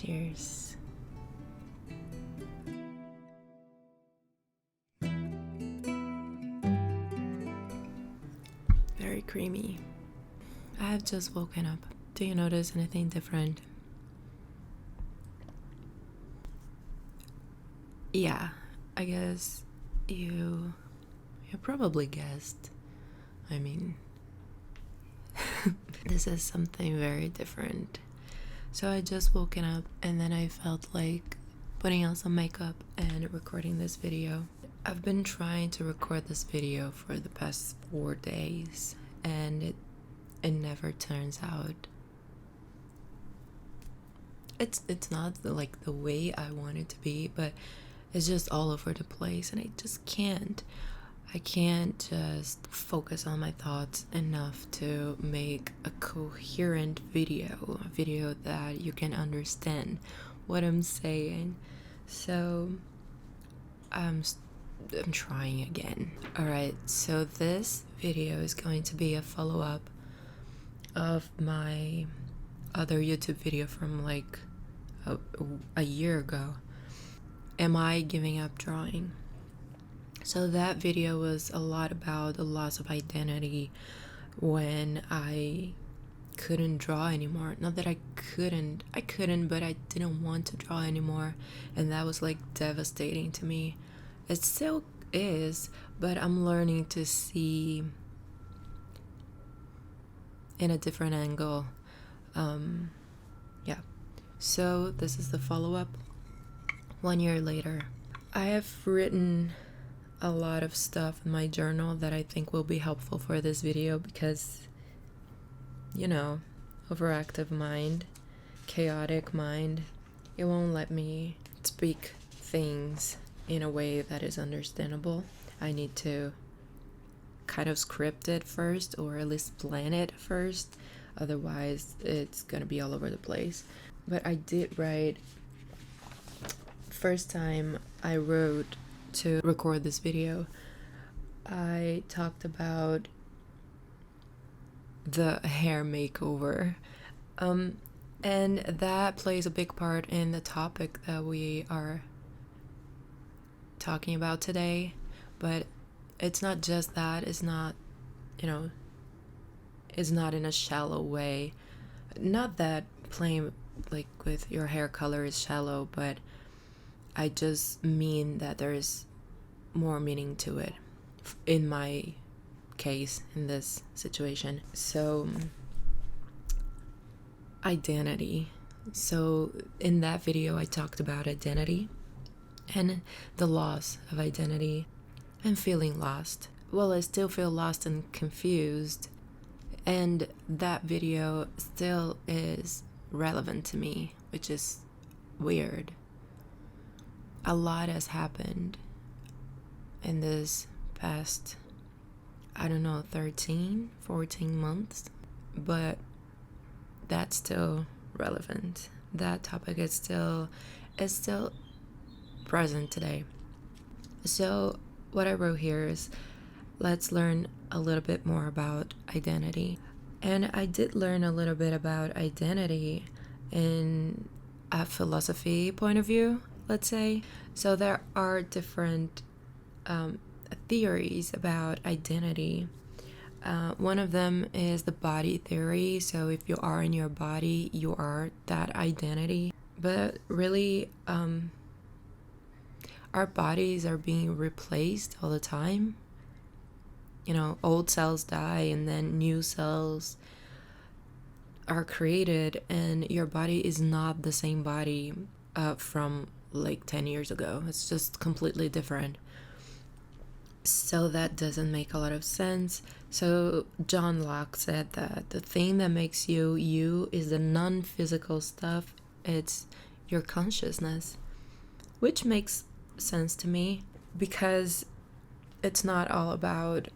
Cheers. Very creamy. I have just woken up. Do you notice anything different? Yeah, I guess you probably guessed. I mean, this is something very different. So I just woken up and then I felt like putting on some makeup and recording this video. I've been trying to record this video for the past 4 days and it never turns out. It's not like the way I want it to be, but it's just all over the place and I just can't. I can't just focus on my thoughts enough to make a coherent video, a video that you can understand what I'm saying. So I'm trying again. Alright, so this video is going to be a follow-up of my other YouTube video from like a year ago. Am I giving up drawing? So that video was a lot about the loss of identity when I couldn't draw anymore. Not that I couldn't, but I didn't want to draw anymore. And that was like devastating to me. It still is, but I'm learning to see in a different angle. Yeah. So this is the follow-up. 1 year later. I have written a lot of stuff in my journal that I think will be helpful for this video because, you know, overactive mind, chaotic mind, it won't let me speak things in a way that is understandable. I need to kind of script it first, or at least plan it first, otherwise it's gonna be all over the place. But I did write. First time I wrote to record this video, I talked about the hair makeover, and that plays a big part in the topic that we are talking about today. But it's not just that. It's not, it's not in a shallow way. Not that playing like with your hair color is shallow, but I just mean that there is more meaning to it in my case, in this situation. So, identity. So in that video I talked about identity and the loss of identity and feeling lost. Well, I still feel lost and confused, and that video still is relevant to me, which is weird. A lot has happened in this past, 13, 14 months, but that's still relevant. That topic is still present today. So what I wrote here is, let's learn a little bit more about identity. And I did learn a little bit about identity in a philosophy point of view, let's say. So there are different theories about identity. One of them is the body theory. So if you are in your body, you are that identity. But really, our bodies are being replaced all the time. Old cells die and then new cells are created, and your body is not the same body from like 10 years ago. It's just completely different. So that doesn't make a lot of sense. So John Locke said that the thing that makes you you is the non-physical stuff. It's your consciousness, which makes sense to me because it's not all about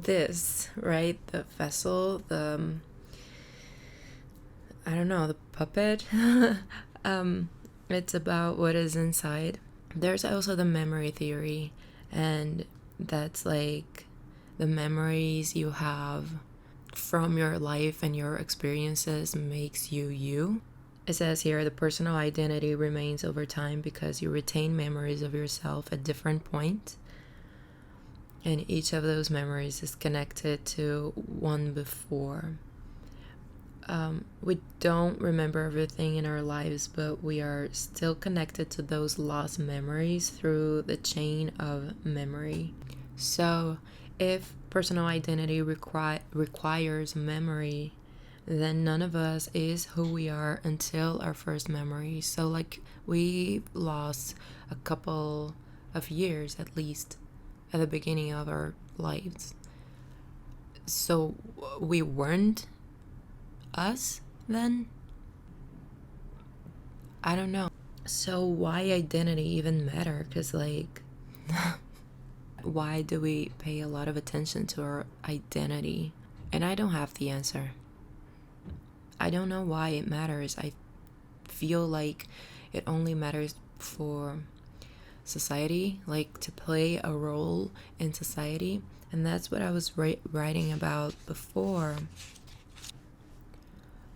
this, right? The vessel, the puppet. It's about what is inside. There's also the memory theory, and that's like the memories you have from your life and your experiences makes you you. It says here the personal identity remains over time because you retain memories of yourself at different points, and each of those memories is connected to one before. We don't remember everything in our lives, but we are still connected to those lost memories through the chain of memory. So if personal identity requires memory, then none of us is who we are until our first memory. So like we lost a couple of years at least at the beginning of our lives. So we weren't us then? I don't know. So why identity even matter? Because like why do we pay a lot of attention to our identity? And I don't have the answer. I don't know why it matters. I feel like it only matters for society, like to play a role in society. And that's what I was writing about before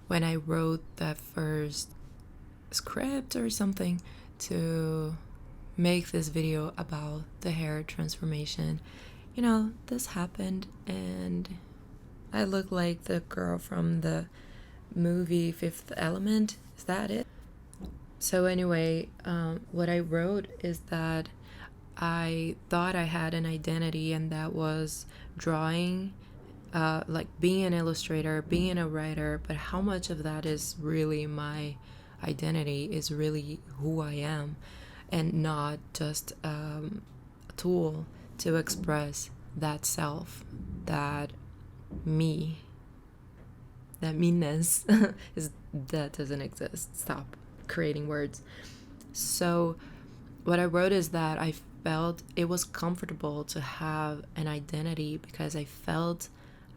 when I wrote that first script or something to make this video about the hair transformation. You know, this happened and I look like the girl from the movie Fifth Element. Is that it? So anyway, what I wrote is that I thought I had an identity, and that was drawing, like being an illustrator, being a writer, but how much of that is really my identity, is really who I am, and not just a tool to express that self, that me, that meanness is that doesn't exist. Stop creating words. So what I wrote is that I felt it was comfortable to have an identity because I felt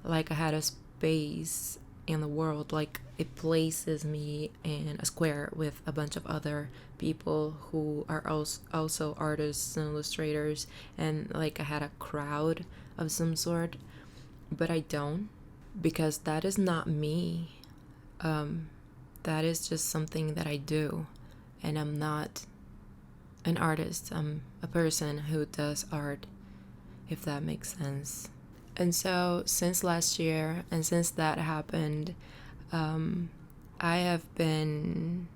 like I had a space in the world, like it places me in a square with a bunch of other people who are also artists and illustrators, and like I had a crowd of some sort. But I don't, because that is not me. That is just something that I do, and I'm not an artist. I'm a person who does art, if that makes sense. And so since last year and since that happened, I have been,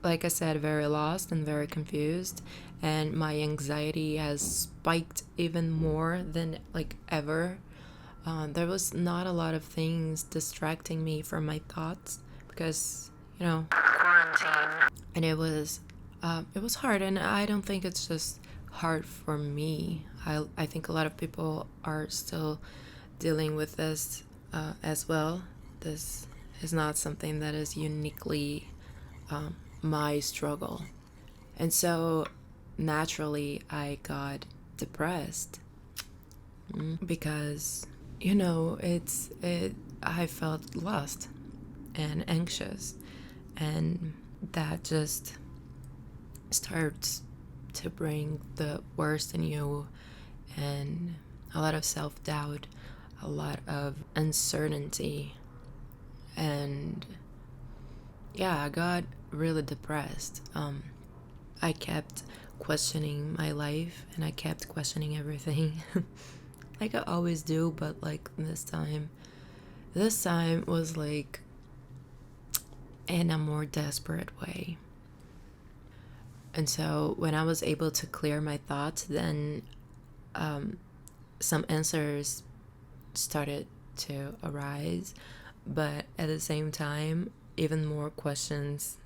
like I said, very lost and very confused, and my anxiety has spiked even more than like ever. There was not a lot of things distracting me from my thoughts because, you know, quarantine, and it was hard, and I don't think it's just hard for me. I think a lot of people are still dealing with this as well. This is not something that is uniquely my struggle. And so naturally I got depressed because, you know, I felt lost and anxious, and that just starts to bring the worst in you, and a lot of self-doubt, a lot of uncertainty, and yeah, I got really depressed. I kept questioning my life, and I kept questioning everything like I always do, but like this time was like in a more desperate way. And so when I was able to clear my thoughts, then some answers started to arise, but at the same time, even more questions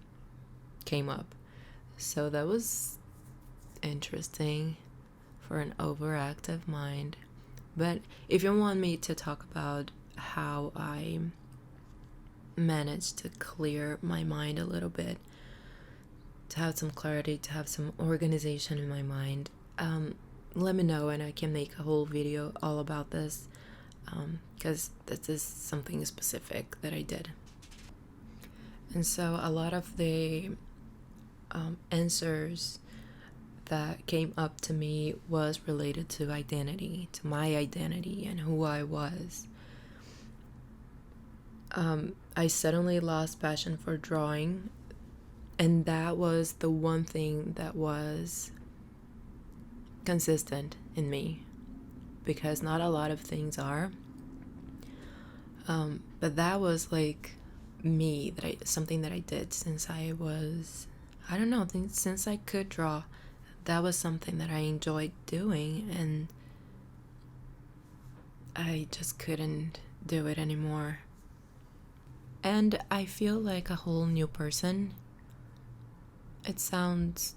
came up. So that was interesting for an overactive mind. But if you want me to talk about how I managed to clear my mind a little bit, to have some clarity, to have some organization in my mind, let me know and I can make a whole video all about this, because this is something specific that I did. And so a lot of the answers that came up to me was related to identity, to my identity and who I was. I suddenly lost passion for drawing, and that was the one thing that was consistent in me, because not a lot of things are. But that was like me, something that I did since I was, I don't know, since I could draw. That was something that I enjoyed doing, and I just couldn't do it anymore. And I feel like a whole new person. It sounds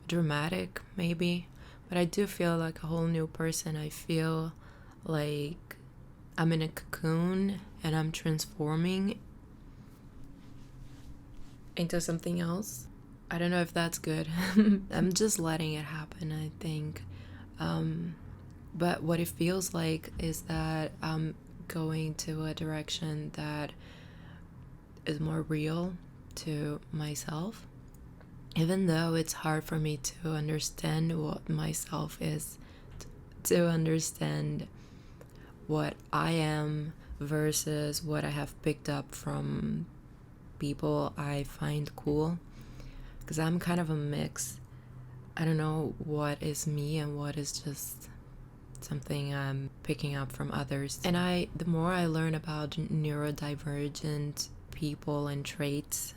dramatic, maybe, but I do feel like a whole new person. I feel like I'm in a cocoon and I'm transforming into something else. I don't know if that's good. I'm just letting it happen, I think. But what it feels like is that I'm going to a direction that is more real to myself. Even though it's hard for me to understand what myself is, to understand what I am versus what I have picked up from people I find cool. Because I'm kind of a mix. I don't know what is me and what is just something I'm picking up from others. And the more I learn about neurodivergent people and traits,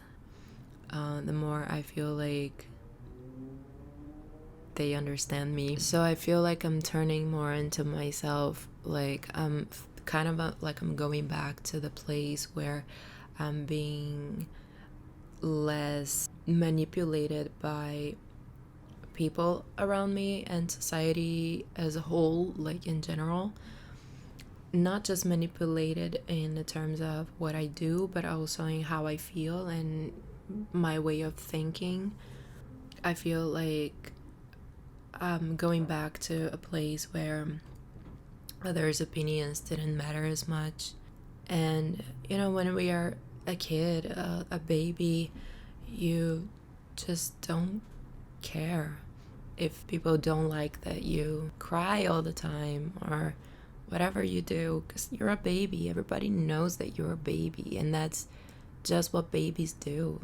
the more I feel like they understand me. So I feel like I'm turning more into myself. Like I'm kind of like I'm going back to the place where I'm being less manipulated by people around me and society as a whole, like in general. Not just manipulated in the terms of what I do, but also in how I feel and my way of thinking. I feel like I'm going back to a place where others' opinions didn't matter as much. And when we are a kid, a baby, you just don't care if people don't like that you cry all the time or whatever you do, because you're a baby. Everybody knows that you're a baby, and that's just what babies do.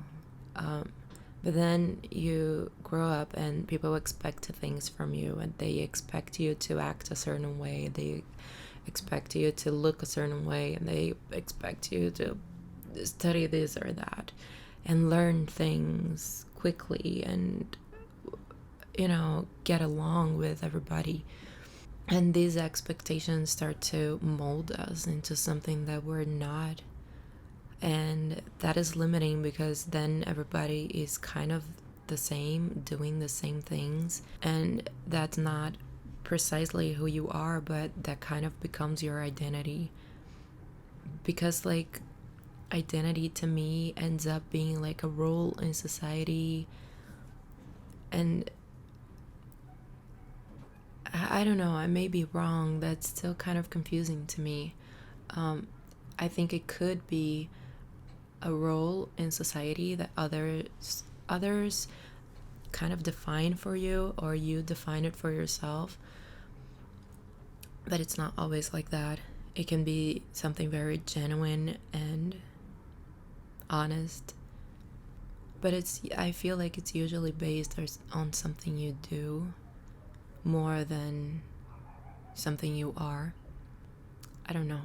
But then you grow up and people expect things from you, and they expect you to act a certain way, they expect you to look a certain way, and they expect you to study this or that and learn things quickly and get along with everybody. And these expectations start to mold us into something that we're not. And that is limiting, because then everybody is kind of the same, doing the same things. And that's not precisely who you are, but that kind of becomes your identity. Because, like, identity to me ends up being like a role in society. And I don't know, I may be wrong. That's still kind of confusing to me. I think it could be a role in society that others kind of define for you, or you define it for yourself. But it's not always like that. It can be something very genuine and honest. But I feel like it's usually based on something you do more than something you are. I don't know.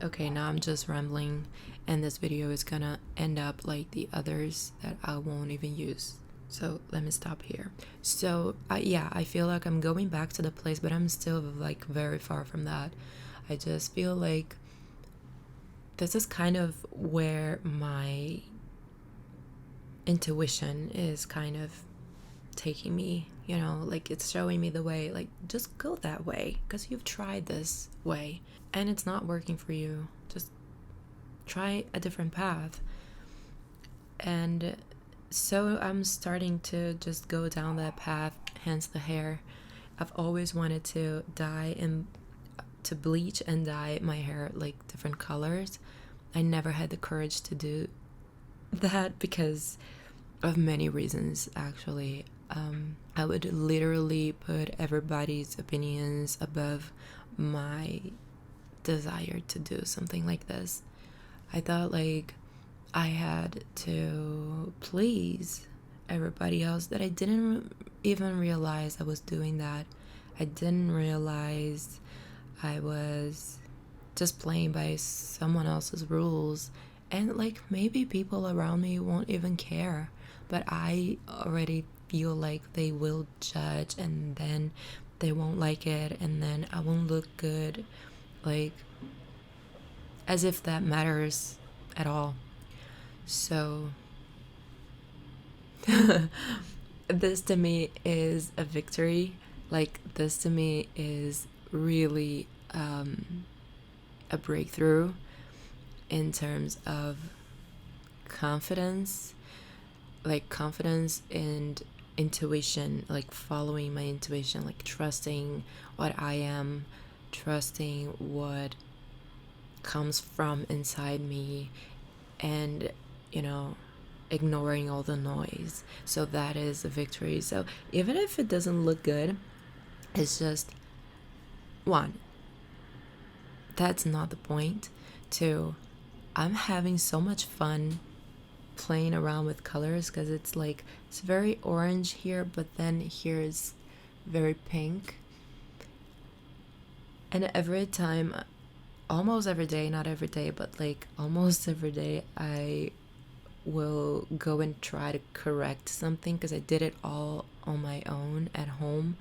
Okay, now I'm just rambling, and this video is gonna end up like the others that I won't even use. So let me stop here. So I feel like I'm going back to the place, but I'm still like very far from that. I just feel like this is kind of where my intuition is kind of taking me, like it's showing me the way, like just go that way because you've tried this way and it's not working for you. Just try a different path. And so I'm starting to just go down that path, hence the hair. I've always wanted to to bleach and dye my hair like different colors. I never had the courage to do that because of many reasons, actually. I would literally put everybody's opinions above my desire to do something like this. I thought like I had to please everybody else, that I didn't even realize I was doing that. I didn't realize I was just playing by someone else's rules, and like maybe people around me won't even care, but I already feel like they will judge, and then they won't like it, and then I won't look good, like as if that matters at all. So this to me is a victory. Like, this to me is really a breakthrough in terms of confidence, like confidence and intuition, like following my intuition, like trusting what I am, trusting what comes from inside me, and you know, ignoring all the noise. So that is a victory. So even if it doesn't look good, it's just one, that's not the point. Two, I'm having so much fun playing around with colors, because it's like it's very orange here, but then here is very pink. And every time, almost every day, not every day, but like almost every day, I will go and try to correct something, because I did it all on my own at home.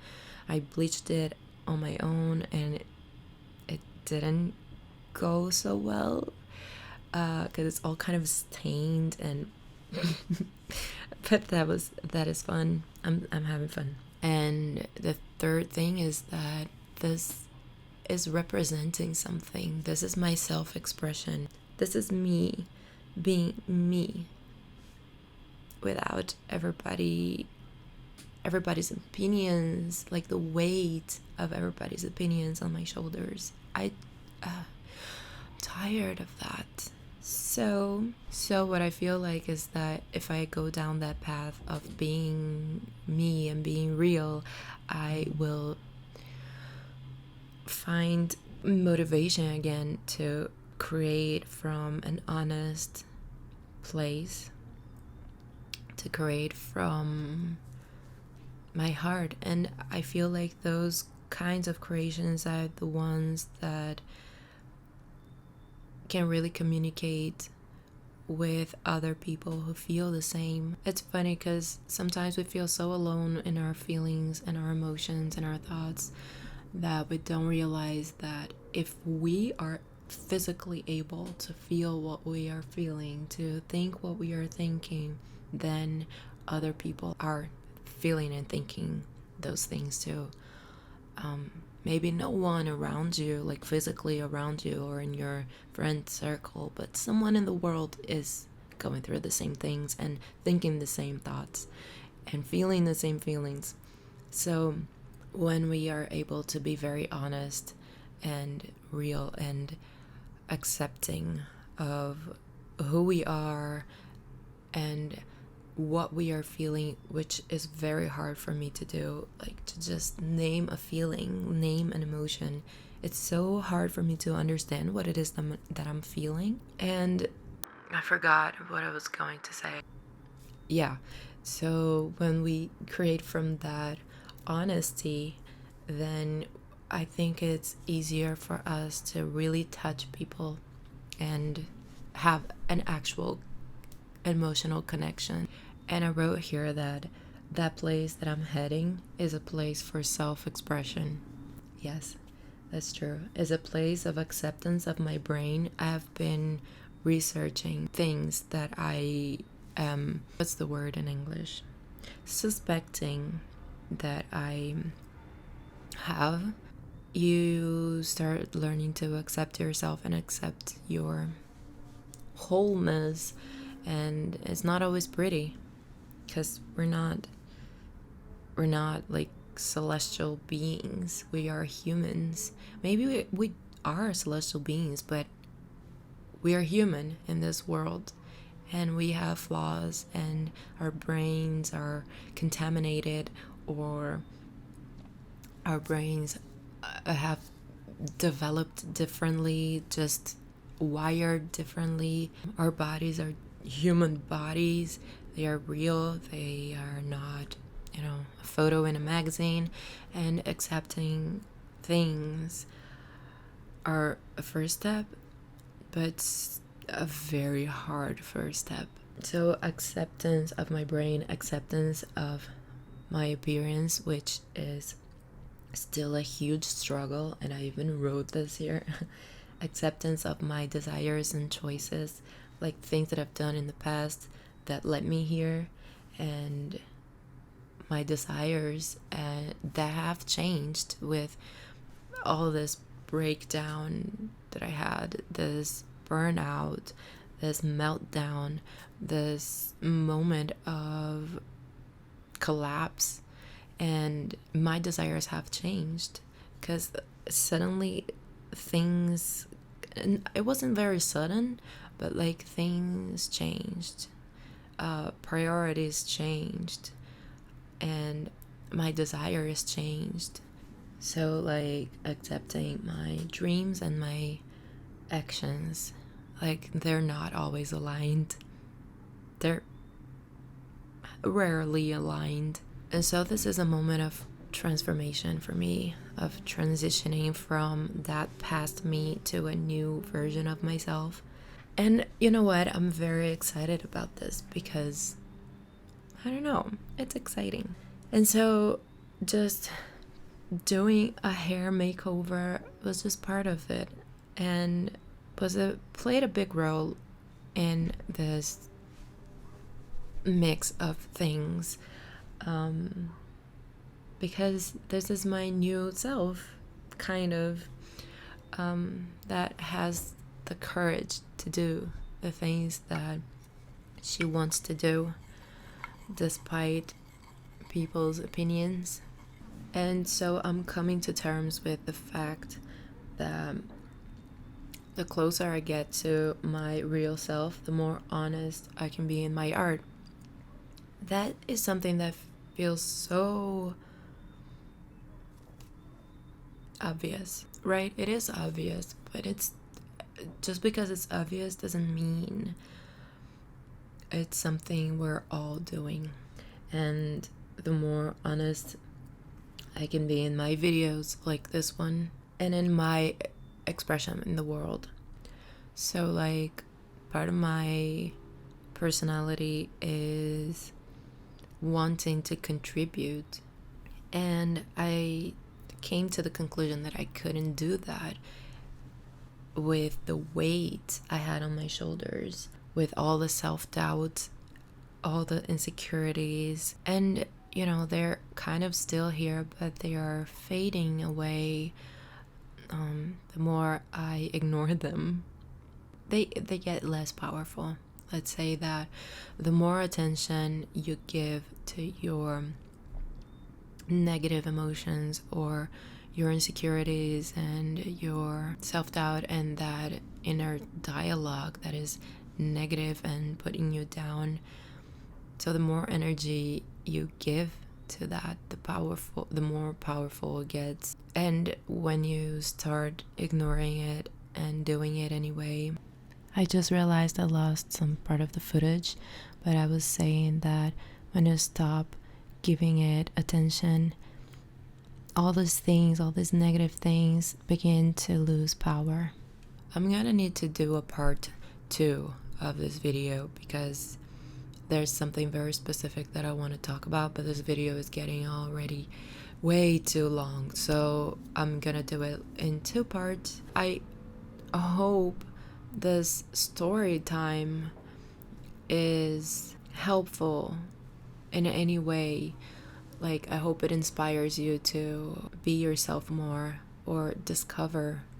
I bleached it on my own, and it didn't go so well, because it's all kind of stained, and but that is fun. I'm having fun. And the third thing is that this is representing something. This is my self-expression. This is me being me, without everybody's opinions, like the weight of everybody's opinions on my shoulders. I'm tired of that. So what I feel like is that if I go down that path of being me and being real, I will find motivation again to create from an honest place, to create from my heart. And I feel like those kinds of creations are the ones that can really communicate with other people who feel the same. It's funny because sometimes we feel so alone in our feelings and our emotions and our thoughts that we don't realize that if we are physically able to feel what we are feeling, to think what we are thinking, then other people are feeling and thinking those things too. Maybe no one around you, like physically around you or in your friend circle, but someone in the world is going through the same things and thinking the same thoughts and feeling the same feelings. So when we are able to be very honest and real and accepting of who we are and what we are feeling, which is very hard for me to do, like to just name a feeling, name an emotion. It's so hard for me to understand what it is that I'm feeling. And I forgot what I was going to say. Yeah, so when we create from that honesty, then I think it's easier for us to really touch people and have an actual emotional connection. And I wrote here that that place that I'm heading is a place for self-expression. Yes, that's true. It's a place of acceptance of my brain. I have been researching things that I am, what's the word in English? Suspecting that I have. You start learning to accept yourself and accept your wholeness, and it's not always pretty, because we're not like celestial beings. We are humans. Maybe we are celestial beings, but we are human in this world, and we have flaws, and our brains are contaminated, or our brains have developed differently, just wired differently. Our bodies are human bodies. They are real. They are not, a photo in a magazine. And accepting things are a first step, but it's a very hard first step. So acceptance of my brain, acceptance of my appearance, which is still a huge struggle, and I even wrote this here. Acceptance of my desires and choices, like things that I've done in the past that led me here, and my desires that have changed with all this breakdown that I had, this burnout, this meltdown, this moment of collapse. And my desires have changed because suddenly things, and it wasn't very sudden, but like things changed, priorities changed, and my desires changed. So like accepting my dreams and my actions, like they're not always aligned. They're rarely aligned. And so this is a moment of transformation for me, of transitioning from that past me to a new version of myself. And you know what? I'm very excited about this because, I don't know, it's exciting. And so just doing a hair makeover was just part of it, and played a big role in this mix of things, because this is my new self, kind of, that has the courage to do the things that she wants to do despite people's opinions. And so I'm coming to terms with the fact that the closer I get to my real self, the more honest I can be in my art. That is something that feels so obvious, right? It is obvious, but it's just because it's obvious doesn't mean it's something we're all doing. And the more honest I can be in my videos like this one, and in my expression in the world. So like part of my personality is wanting to contribute, and I came to the conclusion that I couldn't do that with the weight I had on my shoulders, with all the self-doubt, all the insecurities, and they're kind of still here, but they are fading away. The more I ignore them, they get less powerful. Let's say that the more attention you give to your negative emotions or your insecurities and your self-doubt and that inner dialogue that is negative and putting you down, so the more energy you give to that, the more powerful it gets. And when you start ignoring it and doing it anyway, I just realized I lost some part of the footage, but I was saying that when you stop giving it attention, all these negative things begin to lose power. I'm gonna need to do a part 2 of this video because there's something very specific that I want to talk about, but this video is getting already way too long, so I'm gonna do it in 2 parts. I hope this story time is helpful in any way. Like, I hope it inspires you to be yourself more, or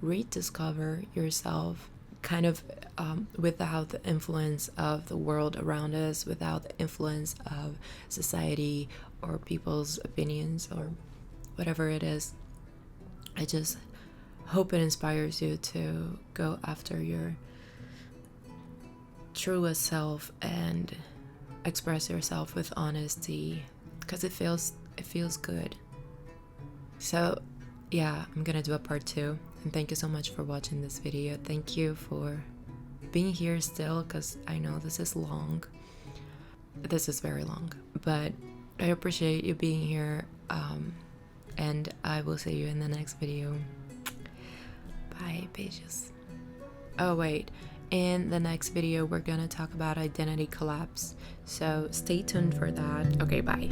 rediscover yourself, kind of without the influence of the world around us, without the influence of society or people's opinions or whatever it is. I just hope it inspires you to go after your truest self and express yourself with honesty, because it feels good. So yeah, I'm gonna do a part 2. And thank you so much for watching this video. Thank you for being here still, because I know this is long. This is very long, but I appreciate you being here. And I will see you in the next video. Bye, pages. Oh wait, in the next video we're gonna talk about identity collapse, so stay tuned for that. Okay, bye.